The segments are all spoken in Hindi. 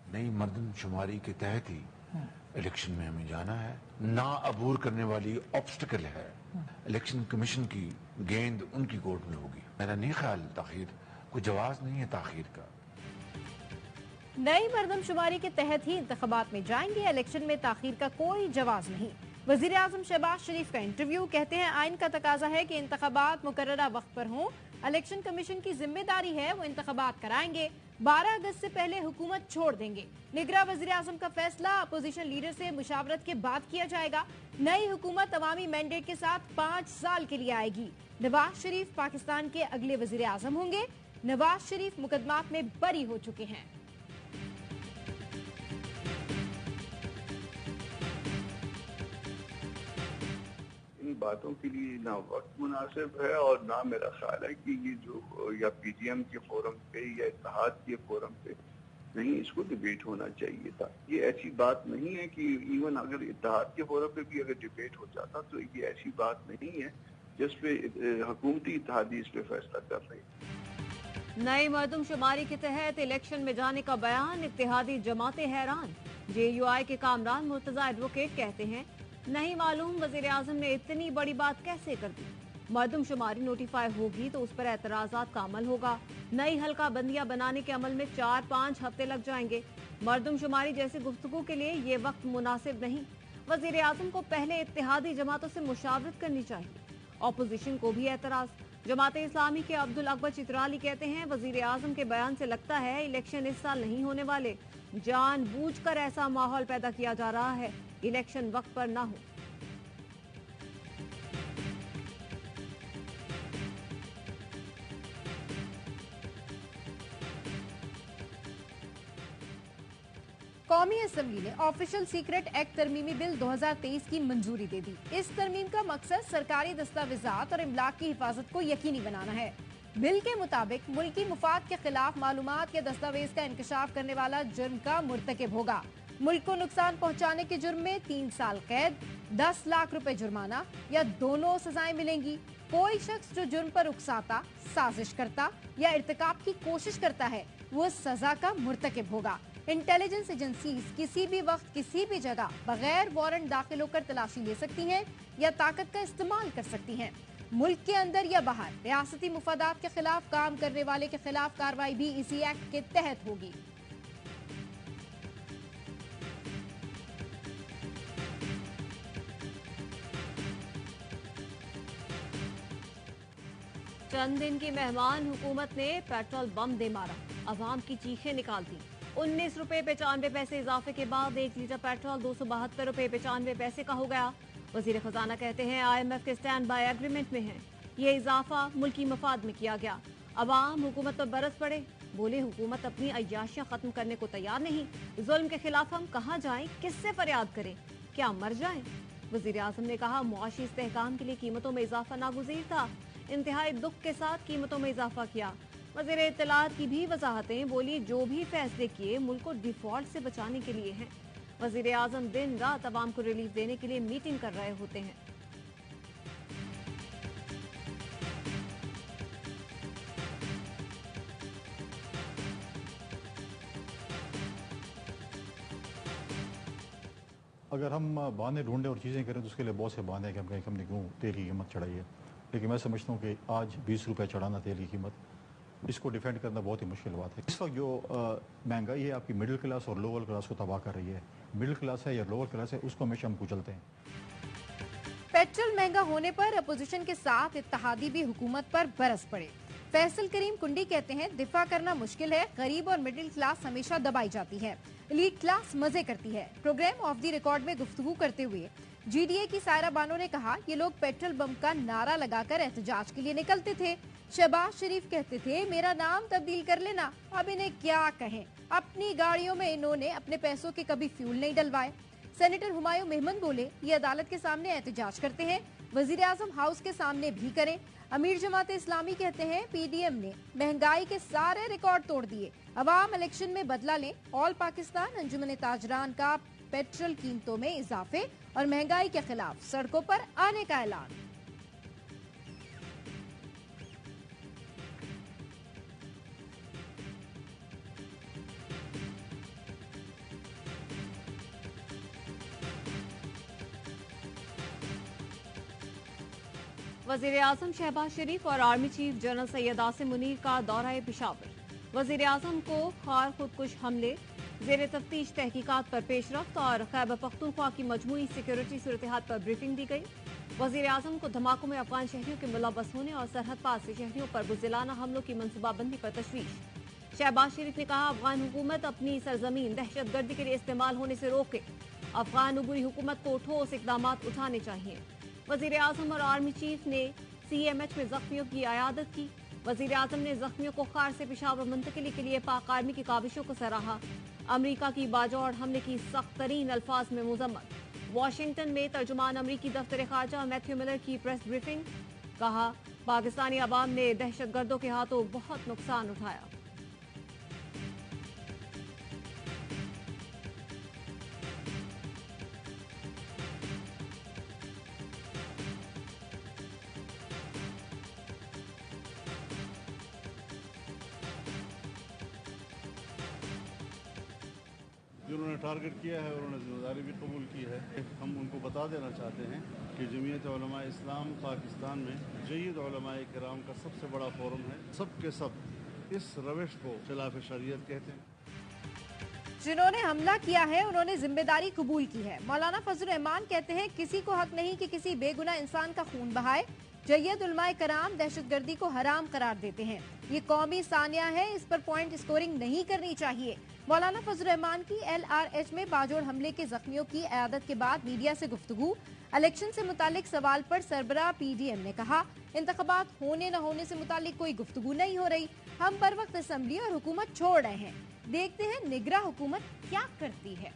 नई मर्दमशुमारी के तहत ही इलेक्शन में हमें जाना है। ना अबूर करने वाली ऑब्स्टिकल है। इलेक्शन कमीशन की गेंद उनकी कोर्ट में होगी। मेरा नहीं ख्याल ताखीर कोई जवाब नहीं है ताखीर का। नई मर्दमशुमारी के तहत ही इंतखाबात में जाएंगे, इलेक्शन में ताखीर का कोई जवाब नहीं। वजीर आजम शहबाज शरीफ का इंटरव्यू, कहते हैं आइन का तकाजा है कि इंतखाबात मुकर्ररा वक्त पर हों। इलेक्शन कमीशन की जिम्मेदारी है, वो इंतखाबात कराएंगे। 12 अगस्त से पहले हुकूमत छोड़ देंगे। निगरां वजीर आजम का फैसला अपोजिशन लीडर से मुशावरत के बाद किया जाएगा। नई हुकूमत अवामी मैंडेट के साथ 5 साल के लिए आएगी। नवाज शरीफ पाकिस्तान के अगले वजीर आजम होंगे। नवाज शरीफ मुकदमात में बरी हो चुके हैं। बातों के लिए ना वक्त मुनासिब है और ना मेरा ख्याल है कि ये जो या पीटीएम के फोरम पे या इत्तेहाद के फोरम पे नहीं इसको डिबेट होना चाहिए था। ये ऐसी बात नहीं है कि इवन अगर इत्तेहाद के फोरम पे भी अगर डिबेट हो जाता तो ये ऐसी बात नहीं है जिस पे हुकूमती इत्तेहादी इस पे फैसला कर रही है। नई मर्दमशुमारी के तहत इलेक्शन में जाने का बयान, इत्तेहादी जमातें हैरान। जेयूआई के कामरान मुर्तजा एडवोकेट कहते हैं नहीं मालूम वजीर आजम ने इतनी बड़ी बात कैसे कर दी। मर्दमशुमारी नोटिफाई होगी तो उस पर एतराजात का अमल होगा। नई हल्का बंदियां बनाने के अमल में 4-5 हफ्ते लग जाएंगे। मर्दमशुमारी जैसी गुफ्तगू के लिए ये वक्त मुनासिब नहीं। वजीर आजम को पहले इत्तेहादी जमातों से मुशावरत करनी चाहिए। ऑपोजिशन को भी एतराज। जमाते इस्लामी के अब्दुल अकबर चित्राली कहते हैं वजीर आजम के बयान से लगता है इलेक्शन इस साल नहीं होने वाले। जानबूझकर ऐसा माहौल पैदा किया जा रहा है इलेक्शन वक्त पर ना हो। कौमी असम्बली ने ऑफिशियल सीक्रेट एक्ट तरमीमी बिल 2023 की मंजूरी दे दी। इस तरमीम का मकसद सरकारी दस्तावेजात और इमलाक की हिफाजत को यकीनी बनाना है। बिल के मुताबिक मुल्की मुफाद के खिलाफ मालूमात या दस्तावेज का इंकशाफ करने वाला जुर्म का मुर्तकिब होगा। मुल्क को नुकसान पहुंचाने के जुर्म में 3 साल कैद, 10 लाख रुपए जुर्माना या दोनों सजाएं मिलेंगी। कोई शख्स जो जुर्म पर उकसाता, साजिश करता या इर्तिकाब की कोशिश करता है वो सजा का मुर्तकिब होगा। इंटेलिजेंस एजेंसीज किसी भी वक्त किसी भी जगह बगैर वारंट दाखिल होकर तलाशी ले सकती हैं या ताकत का इस्तेमाल कर सकती हैं। मुल्क के अंदर या बाहर रियासती मुफादात के खिलाफ काम करने वाले के खिलाफ कार्रवाई भी इसी एक्ट के तहत होगी। चंद दिन की मेहमान हुकूमत ने पेट्रोल बम दे मारा, अवाम की चीखें निकाल दी। 19 रुपए 95 पैसे इजाफे के बाद 1 लीटर पेट्रोल 272 रुपए 95 पैसे का हो गया। वजीर खजाना कहते हैं IMF के स्टैंड बाय एग्रीमेंट में है। ये इजाफा मुल्की मफाद में किया गया। अवाम हुकूमत पर बरस पड़े, बोले हुकूमत अपनी अय्याशियां खत्म करने को तैयार नहीं। जुल्म के खिलाफ हम कहाँ जाएं, किससे फरियाद करें, क्या मर जाएं? वजीर आजम ने कहा मुआशी इस्तेहकाम के लिए कीमतों में इजाफा नागुज़ीर था। इंतहाई दुख के साथ कीमतों में इजाफा किया। वज़ीर इत्तलात की भी वजाहतें, बोली जो भी फैसले किए मुल्क को डिफॉल्ट से बचाने के लिए हैं। वज़ीर आजम दिन रात अवाम को रिलीफ देने के लिए मीटिंग कर रहे होते हैं। अगर हम बहाने ढूंढें और चीज़ें करें तो उसके लिए बहुत से बहाने हैं कि हम कहें हमने क्यों तेल की कीमत चढ़ाई है। लेकिन मैं समझता हूँ कि आज 20 रुपये चढ़ाना तेल की कीमत, इसको डिफेंड करना बहुत ही मुश्किल बात है। इस वक्त जो महंगाई है आपकी मिडिल क्लास और लोअर क्लास को तबाह कर रही है। मिडिल क्लास है या लोअर क्लास है उसको हमेशा हम कुचलते हैं। पेट्रोल महंगा होने पर अपोजिशन के साथ इत्तेहादी भी हुकूमत पर बरस पड़े। फैसल करीम कुंडी कहते हैं दिफा करना मुश्किल है, गरीब और मिडिल क्लास हमेशा दबाई जाती है, एलीट क्लास मजे करती है। प्रोग्राम ऑफ द रिकॉर्ड में गुफ्तगू करते हुए GDA की सायरा बानो ने कहा ये लोग पेट्रोल बम का नारा लगाकर एहतजाज के लिए निकलते थे। शहबाज शरीफ कहते थे मेरा नाम तब्दील कर लेना। अब इन्हें क्या कहें, अपनी गाड़ियों में इन्होंने अपने पैसों के कभी फ्यूल नहीं डलवाए। सेनेटर हुमायूं मेहमद बोले ये अदालत के सामने एहतजाज करते हैं, वजीर आजम हाउस के सामने भी करें। अमीर जमात इस्लामी कहते हैं PDM ने महंगाई के सारे रिकॉर्ड तोड़ दिए, अवाम इलेक्शन में बदला लें। ऑल पाकिस्तान अंजुमन ताजरान का पेट्रोल कीमतों में इजाफे और महंगाई के खिलाफ सड़कों पर आने का ऐलान। वजीर आजम शहबाज शरीफ और army chief general Syed Asim Munir का दौरा पेशावर। वजीर आजम को खार खुदकुश हमले, जेर तफ्तीश तहकीकात पर पेशरफ्त और खैबर पख्तूनख्वा की मजमूई सिक्योरिटी सूरत-ए-हाल पर ब्रीफिंग दी गई। वजीर आजम को धमाकों में अफगान शहरियों के मुलव्वस होने और सरहद पार से शहरियों पर बुज़दिलाना हमलों की मनसूबाबंदी पर तशवीश। शहबाज शरीफ ने कहा, अफगान हुकूमत अपनी सरजमीन दहशतगर्दी के लिए इस्तेमाल होने से रोके। अफगान उबूरी हुकूमत को ठोस इकदाम उठाने चाहिए। वजीर आजम और आर्मी चीफ ने CMH में जख्मियों की अयादत की। वजीर आजम ने जख्मियों को खार से पेशावर मुंतकिली के लिए पाक आर्मी की काविशों को सराहा। अमरीका की बाजौड़ हमले की सख्त तरीन अल्फाज में मुजम्मत। वाशिंगटन में तर्जुमान अमरीकी दफ्तर खारजा मैथ्यू मिलर की प्रेस ब्रीफिंग। कहा, पाकिस्तानी अवाम ने दहशतगर्दों के हाथों बहुत नुकसान उठाया। जिन्होंने टारगेट किया है उन्होंने जिम्मेदारी भी कबूल की है। हम उनको बता देना चाहते हैं कि जमीयत उलमा इस्लाम पाकिस्तान में जय्यद उलमा किराम का सबसे बड़ा फोरम है। सब के सब इस रविश को खिलाफ शरीयत कहते हैं। जिन्होंने हमला किया है उन्होंने जिम्मेदारी कबूल की है। मौलाना फजल रहमान कहते हैं, किसी को हक नहीं कि किसी बेगुनाह इंसान का खून बहाए। जय्यद उलमाए कराम दहशतगर्दी को हराम करार देते हैं। ये कौमी सानिया है, इस पर पॉइंट स्कोरिंग नहीं करनी चाहिए। मौलाना फजल रहमान की LRH में बाजोड़ हमले के जख्मियों की अयादत के बाद मीडिया से गुफ्तगू। इलेक्शन से मुतालिक सवाल पर सरबराह PDM ने कहा, इंतखाबात होने न होने से मुतालिक कोई गुफ्तगू नहीं हो रही। हम बर वक्त असम्बली और हुकूमत छोड़ रहे हैं। देखते हैं निगरान हुकूमत क्या करती है।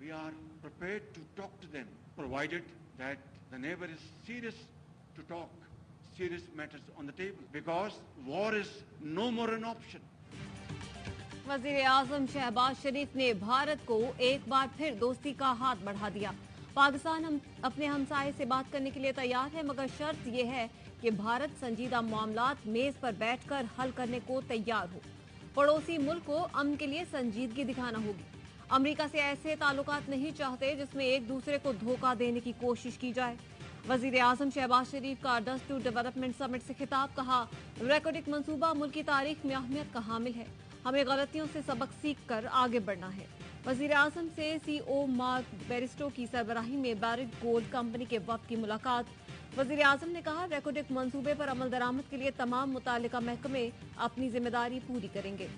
We are prepared to talk to them, provided that the neighbor is serious to talk serious matters on the table, because war is no more an option. वजीर आजम शहबाज शरीफ ने भारत को एक बार फिर दोस्ती का हाथ बढ़ा दिया। पाकिस्तान हम अपने हमसाये से बात करने के लिए तैयार है, मगर शर्त यह है कि भारत संजीदा मामलात मेज पर बैठकर हल करने को तैयार हो। पड़ोसी मुल्क को अमन के लिए संजीदगी दिखाना होगी। अमेरिका से ऐसे ताल्लुकात नहीं चाहते जिसमें एक दूसरे को धोखा देने की कोशिश की जाए। वजीर आजम शहबाज शरीफ का डस्ट टू डेवलपमेंट समिट से खिताब। कहा, रेकॉर्डिक मंसूबा मुल्क की तारीख में अहमियत का हामिल है। हमें गलतियों से सबक सीख कर आगे बढ़ना है। वजीर आजम से CEO मार्क बेरिस्टो की सरबराही में बैरिट गोल्ड कंपनी के वफ्द की मुलाकात। वजीर आजम ने कहा, रेकॉर्डिक मंसूबे पर अमल दरामद के लिए तमाम मुतालिका महकमे अपनी जिम्मेदारी पूरी करेंगे।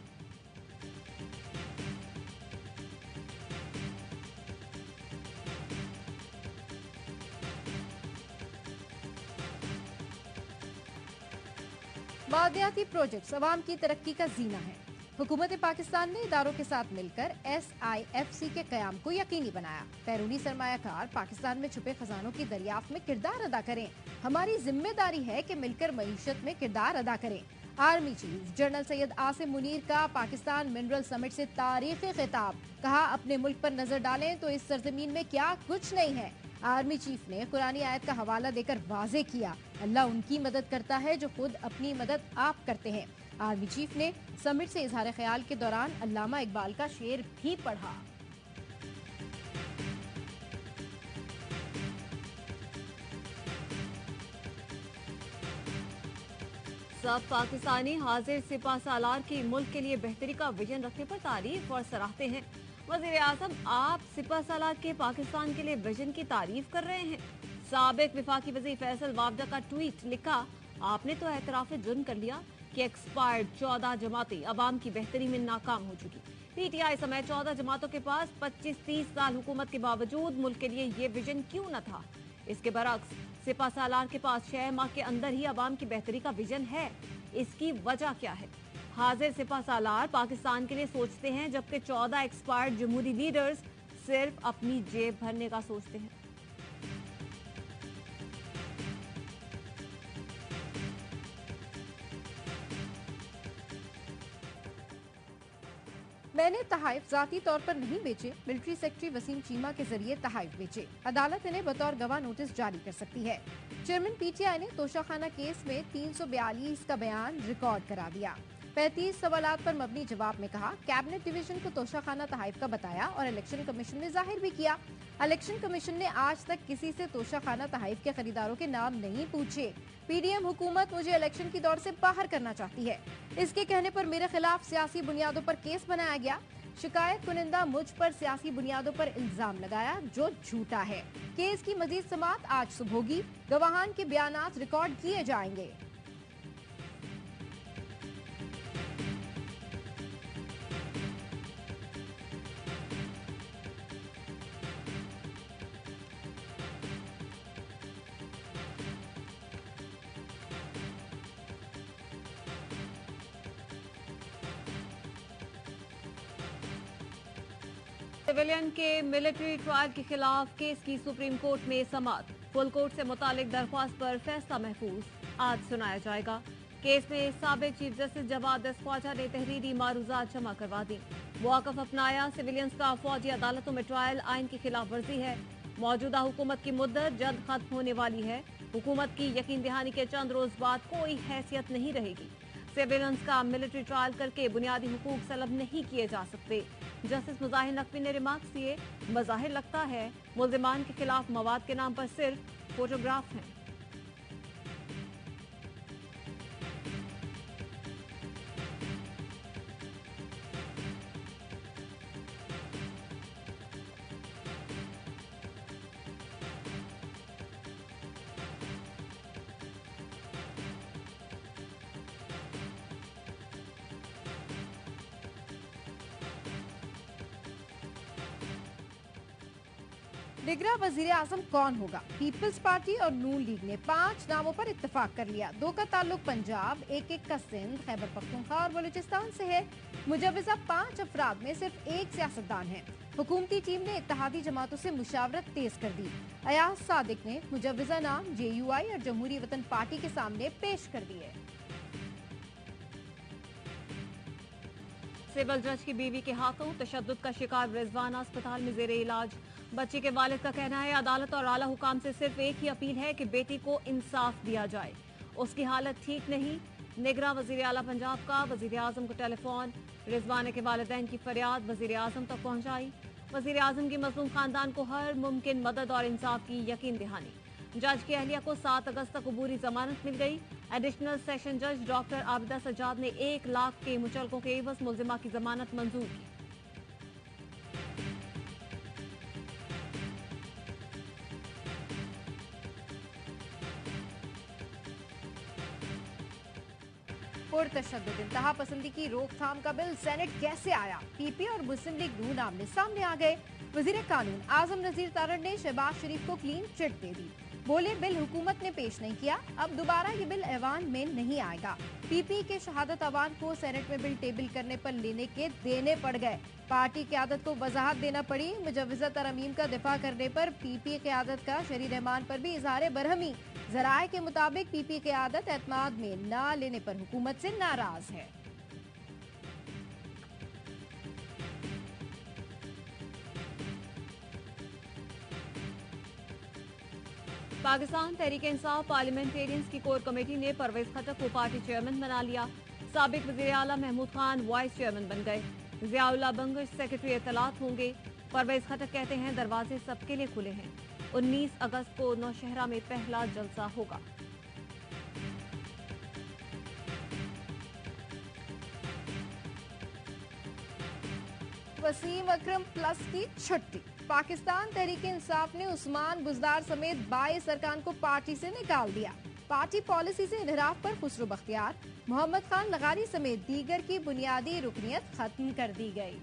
मादियाती प्रोजेक्ट्स अवाम की तरक्की का जीना है। हुकूमत पाकिस्तान ने इदारों के साथ मिलकर SIFC के कयाम को यकीनी बनाया। बैरूनी सरमायाकार पाकिस्तान में छुपे खजानों की दरियाफ्त में किरदार अदा करें। हमारी जिम्मेदारी है कि मिलकर मईशत में किरदार अदा करें। Army chief general Syed Asim Munir का पाकिस्तान मिनरल समिट से तारीखी खिताब। कहा, अपने मुल्क पर नजर डालें तो इस सरजमीन में क्या कुछ नहीं है। आर्मी चीफ ने कुरानी आयत का हवाला देकर वाजे किया, अल्लाह उनकी मदद करता है जो खुद अपनी मदद आप करते हैं। आर्मी चीफ ने समिट से इजहार ख्याल के दौरान अल्लामा इकबाल का शेर भी पढ़ा। सब पाकिस्तानी हाजिर सिपा सालार की मुल्क के लिए बेहतरी का विजन रखने पर तारीफ और सराहते हैं। वजीर आजम, आप सिपा सालार के पाकिस्तान के लिए विजन की तारीफ कर रहे हैं। साबिक विफाकी वजीर फैसल वावडा का ट्वीट लिखा, आपने तो एतराफ़ जुर्म कर लिया कि एक्सपायर्ड 14 जमातें अवाम की बेहतरी में नाकाम हो चुकी। PTI समेत 14 जमातों के पास 25-30 साल हुकूमत के बावजूद मुल्क के लिए ये विजन क्यों न था। इसके बरक्स सिपा सालार के पास 6 माह के अंदर ही अवाम की बेहतरी का विजन है। इसकी वजह क्या है? हाजिर सिपा सालार पाकिस्तान के लिए सोचते हैं, जबकि 14 एक्सपायर्ड जमहूरी लीडर्स सिर्फ अपनी जेब भरने का सोचते हैं। मैंने तहाइफ जाती तौर पर नहीं बेचे। मिलिट्री सेक्रेटरी वसीम चीमा के जरिए तहाइफ बेचे। अदालत इन्हें बतौर गवाह नोटिस जारी कर सकती है। चेयरमैन PTI ने तोशाखाना केस में 342 का बयान रिकॉर्ड करा दिया। 35 सवालात पर मबनी जवाब में कहा, कैबिनेट डिवीजन को तोशाखाना तहफ़ का बताया और इलेक्शन कमीशन ने जाहिर भी किया। इलेक्शन कमीशन ने आज तक किसी से तोशाखाना तहफ़ के खरीदारों के नाम नहीं पूछे। पीडीएम हुकूमत मुझे इलेक्शन की दौड़ से बाहर करना चाहती है। इसके कहने पर मेरे खिलाफ सियासी बुनियादों पर केस बनाया गया। शिकायत कुनिंदा मुझ पर सियासी बुनियादों पर इल्जाम लगाया जो झूठा है। केस की मजीद समाअत आज सुबह होगी। गवाहान के बयानात रिकॉर्ड किए जाएंगे। सिविलियन के मिलिट्री ट्रायल के खिलाफ केस की सुप्रीम कोर्ट में समाअत। फुल कोर्ट से मुतालिक दरख्वास्त पर फैसला महफूज आज सुनाया जाएगा। केस में साबिक चीफ जस्टिस जवाद ख्वाजा ने तहरीरी मारूजात जमा करवा दी। मौक़िफ़ अपनाया, सिविलियंस का फौजी अदालतों में ट्रायल आइन की खिलाफ वर्जी है। मौजूदा हुकूमत की मुद्दत जल्द खत्म होने वाली है। हुकूमत की यकीन दहानी के चंद रोज बाद कोई हैसियत नहीं रहेगी। सिविलियंस का मिलिट्री ट्रायल करके बुनियादी हुकूक सलब नहीं किए जा सकते। जस्टिस मुजाहिर नकवी ने रिमार्क्स दिए, मज़ाहिर लगता है मुल्जिमान के खिलाफ मवाद के नाम पर सिर्फ फोटोग्राफ हैं। निगरां वजीर आजम कौन होगा? पीपल्स पार्टी और नून लीग ने 5 नामों पर इत्तेफाक कर लिया। 2 का ताल्लुक पंजाब, एक का सिंध, खैबर पख्तूनख्वा और बलूचिस्तान से है। मुजव्वज़ा 5 अफराद में सिर्फ एक सियासतदान है। हुकूमती टीम ने इत्तेहादी जमातों से मुशावरत तेज कर दी। अयाज सादिक ने मुजव्वज़ा नाम JUI और जमहूरी वतन पार्टी के सामने पेश कर दिए। सिविल जज की बीवी के हाथों तशद्दुद का शिकार रिजवाना अस्पताल में जेरे इलाज। बच्ची के वालिद का कहना है, अदालत और आला हुकाम से सिर्फ एक ही अपील है कि बेटी को इंसाफ दिया जाए। उसकी हालत ठीक नहीं। निगरां वजीर आला पंजाब का वजीर आजम को टेलीफोन। रिजवाना के वालिदैन की फरियाद वजीर आजम तक पहुंचाई। वजीर आजम की मजलूम खानदान को हर मुमकिन मदद और इंसाफ की यकीन दहानी। जज की अहलिया को 7 अगस्त तक अबूरी जमानत मिल गई। एडिशनल सेशन जज डॉक्टर आबिदा सज्जाद ने 1 लाख के मुचलकों के एवज मुल्जिमा की जमानत मंजूर की। पुरतशद्दुद इंतहा पसंदी की रोकथाम का बिल सेनेट कैसे आया? पीपी और मुस्लिम लीग नून आमने सामने आ गए। वजीर कानून आजम नजीर तारड़ ने शहबाज शरीफ को क्लीन चिट दे दी। बोले, बिल हुकूमत ने पेश नहीं किया, अब दोबारा ये बिल ऐवान में नहीं आएगा। पीपी के शहादत अवान को सेनेट में बिल टेबल करने पर लेने के देने पड़ गए। पार्टी क़यादत को वजाहत देना पड़ी। मुजव्वज़ा तरमीम का दिफा करने पर पीपी क़यादत का शरीर रहमान पर भी इजहार बरहमी। जराए के मुताबिक पीपी क़यादत एतमाद में न लेने पर हुकूमत से नाराज है। पाकिस्तान तहरीक इंसाफ पार्लियामेंटेरियंस की कोर कमेटी ने परवेज खटक को पार्टी चेयरमैन बना लिया। साबिक वजीर आला महमूद खान वाइस चेयरमैन बन गए। ज़ियाउल्लाह बंगश सेक्रेटरी इत्तलात होंगे। परवेज खटक कहते हैं, दरवाजे सबके लिए खुले हैं। 19 अगस्त को नौशहरा में पहला जलसा होगा। वसीम अकरम प्लस की छुट्टी। पाकिस्तान तहरीक इंसाफ ने उस्मान बुजदार समेत 22 अरकान को पार्टी से निकाल दिया। पार्टी पॉलिसी से इनहराफ पर खुसरो बख्तियार, मोहम्मद खान लगारी समेत दीगर की बुनियादी रुकनियत खत्म कर दी गई।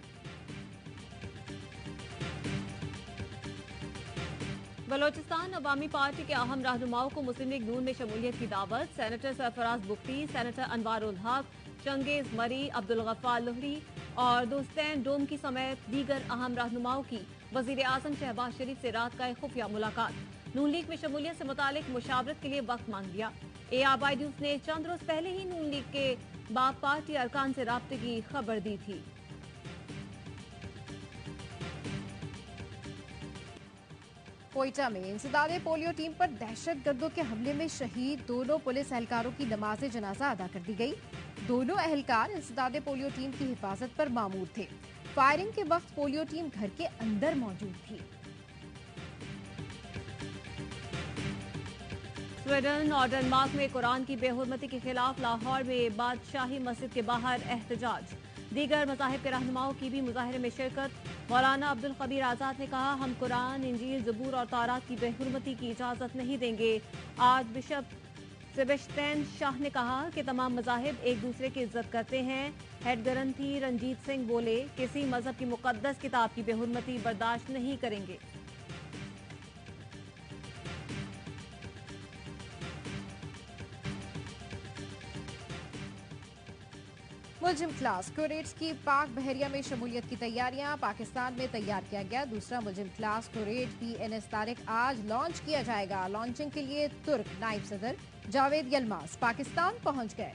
बलोचिस्तान अवामी पार्टी के अहम रहनुमाओं को मुस्लिम लीग नून में शमूलियत की दावत। सेनेटर सरफराज बुख्ती, सेनेटर अनवारुल हक, चंगेज मरी, अब्दुल गफ्फार लोहरी और दोस्तैन डोमकी समेत दीगर अहम रहनुमाओं की वजीर आजम शहबाज शरीफ से रात का खुफिया मुलाकात। नून लीग में शमूलियत से मुतालिक मुशावरत के लिए वक्त मांग लिया। ARY न्यूज ने चंद रोज पहले ही नून लीग के बाप पार्टी अरकान से राब्ते की खबर दी थी। कोयटा में इंसदादे पोलियो टीम पर दहशत गर्दों के हमले में शहीद दोनों पुलिस एहलकारों की नमाज जनाजा अदा कर दी गई। दोनों अहलकार इंसदादे पोलियो टीम की हिफाजत पर मामूर थे। फायरिंग के वक्त पोलियो टीम घर के अंदर मौजूद थी। स्वीडन और डेनमार्क में कुरान की बेहुरमती के खिलाफ लाहौर में बादशाही मस्जिद के बाहर एहतजाज। दीगर मज़ाहिब के रहनुमाओं की भी मुजाहिरे में शिरकत। मौलाना अब्दुल कबीर आज़ाद ने कहा, हम कुरान, इंजील, ज़बूर और तौरात की बेहुरमती की इजाज़त नहीं देंगे। आर्च बिशप सेबेस्टियन शाह ने कहा कि तमाम मज़ाहिब एक दूसरे की इज्जत करते हैं। हेड ग्रंथी रंजीत सिंह बोले, किसी मजहब की मुकद्दस किताब की बेहुरमती बर्दाश्त नहीं करेंगे। मुलजिम क्लास कुरैश की पाक बहरिया में शमूलियत की तैयारियां पाकिस्तान में तैयार किया गया। दूसरा मुलजिम क्लास कुरैश PNS तारिक आज लॉन्च किया जाएगा। लॉन्चिंग के लिए तुर्क नायब सदर जावेद यलमास पाकिस्तान पहुंच गए।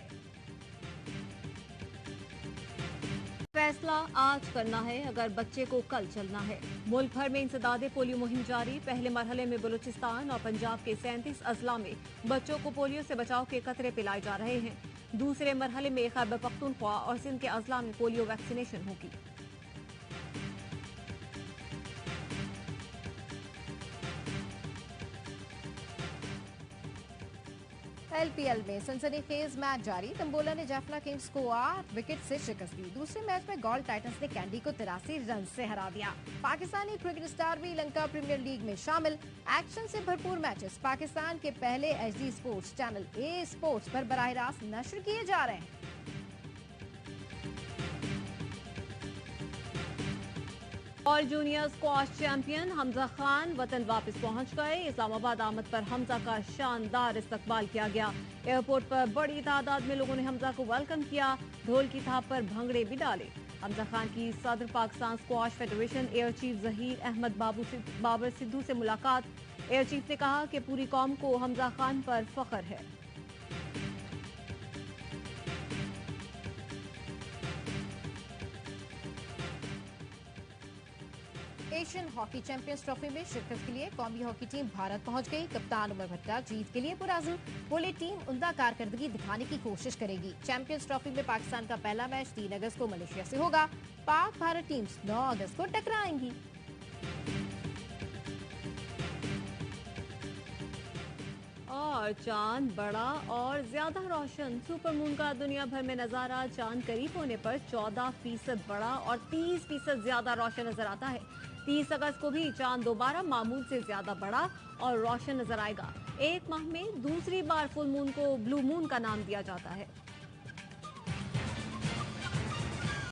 फैसला आज करना है अगर बच्चे को कल चलना है। मुल्क भर में इंसदादे पोलियो मुहिम जारी। पहले मरहले में बलूचिस्तान और पंजाब के 37 अजला में बच्चों को पोलियो से बचाव के कतरे पिलाए जा रहे हैं। दूसरे मरहले में खैबर पख्तूनख्वा और सिंध के अजला में पोलियो वैक्सीनेशन होगी। LPL में सनसनीखेज मैच जारी। तंबोला ने जाफना किंग्स को 8 विकेट से शिकस्त दी। दूसरे मैच में गोल्ड टाइटंस ने कैंडी को 83 रन से हरा दिया। पाकिस्तानी क्रिकेट स्टार भी लंका प्रीमियर लीग में शामिल। एक्शन से भरपूर मैचेस पाकिस्तान के पहले HD sports channel A sports पर बराह रास्त नश्र किए जा रहे हैं। All junior squash champion Hamza Khan वतन वापस पहुंच गए। इस्लामाबाद आमद पर हमजा का शानदार इस्तकबाल किया गया। एयरपोर्ट पर बड़ी तादाद में लोगों ने हमजा को वेलकम किया। ढोल की थाप पर भंगड़े भी डाले। हमजा खान की सदर Pakistan squash federation air chief Zaheer Ahmed Babar Sidhu से मुलाकात। एयर चीफ ने कहा कि पूरी कौम को हमजा खान पर फख्र है। एशियन हॉकी चैंपियंस ट्रॉफी में शिरकत के लिए कौमी हॉकी टीम भारत पहुंच गई। कप्तान उमर भट्टा जीत के लिए पुरआज़म। बोले, टीम उम्दा कारकर्दगी दिखाने की कोशिश करेगी। चैंपियंस ट्रॉफी में पाकिस्तान का पहला मैच 3 अगस्त को मलेशिया से होगा। पाक भारत टीम्स 9 अगस्त को टकराएंगी। और चांद बड़ा और ज्यादा रोशन। सुपर मून का दुनिया भर में नजारा चांद करीब होने पर 14% बड़ा और 30% ज्यादा रोशन नजर आता है। 30 अगस्त को भी चांद दोबारा मामूल से ज्यादा बड़ा और रोशन नजर आएगा। एक माह में दूसरी बार फुल मून को ब्लू मून का नाम दिया जाता है।